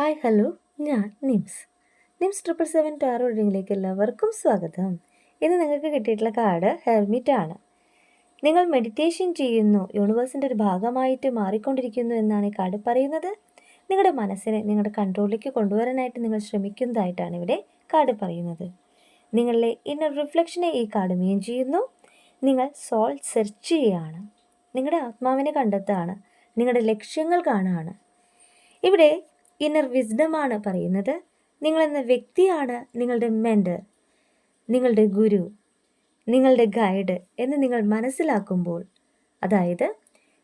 Hi hello, ഞാൻ nymphs 777 taro റീഡിങ്ങിലേക്ക് എല്ലാവർക്കും സ്വാഗതം. ഇന്ന് നിങ്ങൾക്ക് കിട്ടിയിട്ടുള്ള കാർഡ് ഹെർമിറ്റ് ആണ്. നിങ്ങൾ മെഡിറ്റേഷൻ ചെയ്യുന്നു, യൂണിവേഴ്സിൻ്റെ ഒരു ഭാഗമായിട്ട് മാറിക്കൊണ്ടിരിക്കുന്നു എന്നാണ് ഈ കാർഡ് പറയുന്നത്. നിങ്ങളുടെ മനസ്സിനെ നിങ്ങളുടെ കൺട്രോളിലേക്ക് കൊണ്ടുവരാനായിട്ട് നിങ്ങൾ ശ്രമിക്കുന്നതായിട്ടാണ് ഇവിടെ കാർഡ് പറയുന്നത്. നിങ്ങളിലെ ഇന്നർ റിഫ്ലക്ഷനെ ഈ കാർഡ് മീൻ ചെയ്യുന്നു. നിങ്ങൾ സോൾ സെർച്ച് ചെയ്യുകയാണ്, നിങ്ങളുടെ ആത്മാവിനെ കണ്ടെത്തുകയാണ്, നിങ്ങളുടെ ലക്ഷ്യങ്ങൾ കാണുകയാണ്. ഇവിടെ ഇന്നർ വിസ്ഡമാണ് പറയുന്നത്. നിങ്ങളെന്ന വ്യക്തിയാണ് നിങ്ങളുടെ മെൻറ്റർ, നിങ്ങളുടെ ഗുരു, നിങ്ങളുടെ ഗൈഡ് എന്ന് നിങ്ങൾ മനസ്സിലാക്കുമ്പോൾ, അതായത്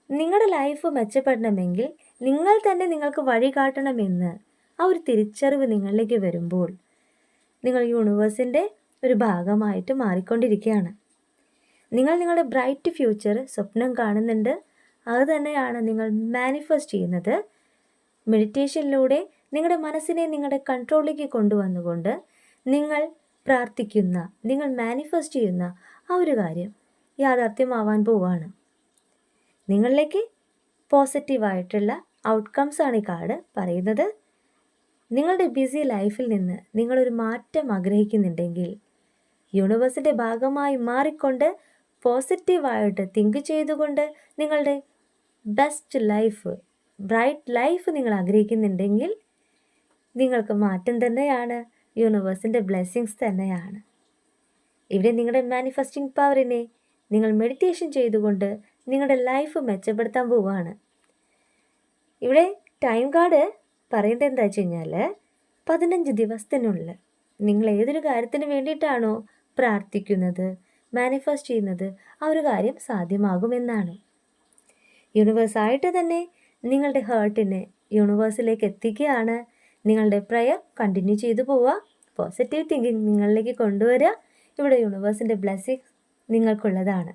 നിങ്ങളുടെ ലൈഫ് മെച്ചപ്പെടണമെങ്കിൽ നിങ്ങൾ തന്നെ നിങ്ങൾക്ക് വഴി കാട്ടണമെന്ന് ആ ഒരു തിരിച്ചറിവ് നിങ്ങളിലേക്ക് വരുമ്പോൾ നിങ്ങൾ യൂണിവേഴ്സിൻ്റെ ഒരു ഭാഗമായിട്ട് മാറിക്കൊണ്ടിരിക്കുകയാണ്. നിങ്ങൾ നിങ്ങളുടെ ബ്രൈറ്റ് ഫ്യൂച്ചർ സ്വപ്നം കാണുന്നുണ്ട്. അത് തന്നെയാണ് നിങ്ങൾ മാനിഫെസ്റ്റ് ചെയ്യുന്നത്. മെഡിറ്റേഷനിലൂടെ നിങ്ങളുടെ മനസ്സിനെ നിങ്ങളുടെ കൺട്രോളിലേക്ക് കൊണ്ടുവന്നുകൊണ്ട് നിങ്ങൾ പ്രാർത്ഥിക്കുന്ന, നിങ്ങൾ മാനിഫെസ്റ്റ് ചെയ്യുന്ന ആ ഒരു കാര്യം യാഥാർത്ഥ്യമാവാൻ പോവാണ്. നിങ്ങളിലേക്ക് പോസിറ്റീവായിട്ടുള്ള ഔട്ട്കംസ് ആണ് ഈ കാർഡ് പറയുന്നത്. നിങ്ങളുടെ ബിസി ലൈഫിൽ നിന്ന് നിങ്ങളൊരു മാറ്റം ആഗ്രഹിക്കുന്നുണ്ടെങ്കിൽ യൂണിവേഴ്സിൻ്റെ ഭാഗമായി മാറിക്കൊണ്ട് പോസിറ്റീവായിട്ട് തിങ്ക് ചെയ്തുകൊണ്ട് നിങ്ങളുടെ ബെസ്റ്റ് ലൈഫ്, ബ്രൈറ്റ് ലൈഫ് നിങ്ങൾ ആഗ്രഹിക്കുന്നുണ്ടെങ്കിൽ നിങ്ങൾക്ക് മാറ്റം തന്നെയാണ്, യൂണിവേഴ്സിൻ്റെ ബ്ലെസ്സിങ്സ് തന്നെയാണ്. ഇവിടെ നിങ്ങളുടെ മാനിഫെസ്റ്റിംഗ് പവറിനെ നിങ്ങൾ മെഡിറ്റേഷൻ ചെയ്തുകൊണ്ട് നിങ്ങളുടെ ലൈഫ് മെച്ചപ്പെടുത്താൻ പോവുകയാണ്. ഇവിടെ ടൈം കാർഡ് പറയുന്നത് എന്താ വെച്ച് കഴിഞ്ഞാൽ 15 ദിവസത്തിനുള്ളിൽ നിങ്ങൾ ഏതൊരു കാര്യത്തിന് വേണ്ടിയിട്ടാണോ പ്രാർത്ഥിക്കുന്നത്, മാനിഫെസ്റ്റ് ചെയ്യുന്നത്, ആ ഒരു കാര്യം സാധ്യമാകുമെന്നാണ്. യൂണിവേഴ്സായിട്ട് തന്നെ നിങ്ങളുടെ ഹേർട്ടിനെ യൂണിവേഴ്സിലേക്ക് എത്തിക്കുകയാണ്. നിങ്ങളുടെ പ്രയർ കണ്ടിന്യൂ ചെയ്തു പോവുക, പോസിറ്റീവ് തിങ്കിങ് നിങ്ങളിലേക്ക് കൊണ്ടുവരിക. ഇവിടെ യൂണിവേഴ്സിൻ്റെ ബ്ലെസ്സിങ് നിങ്ങൾക്കുള്ളതാണ്.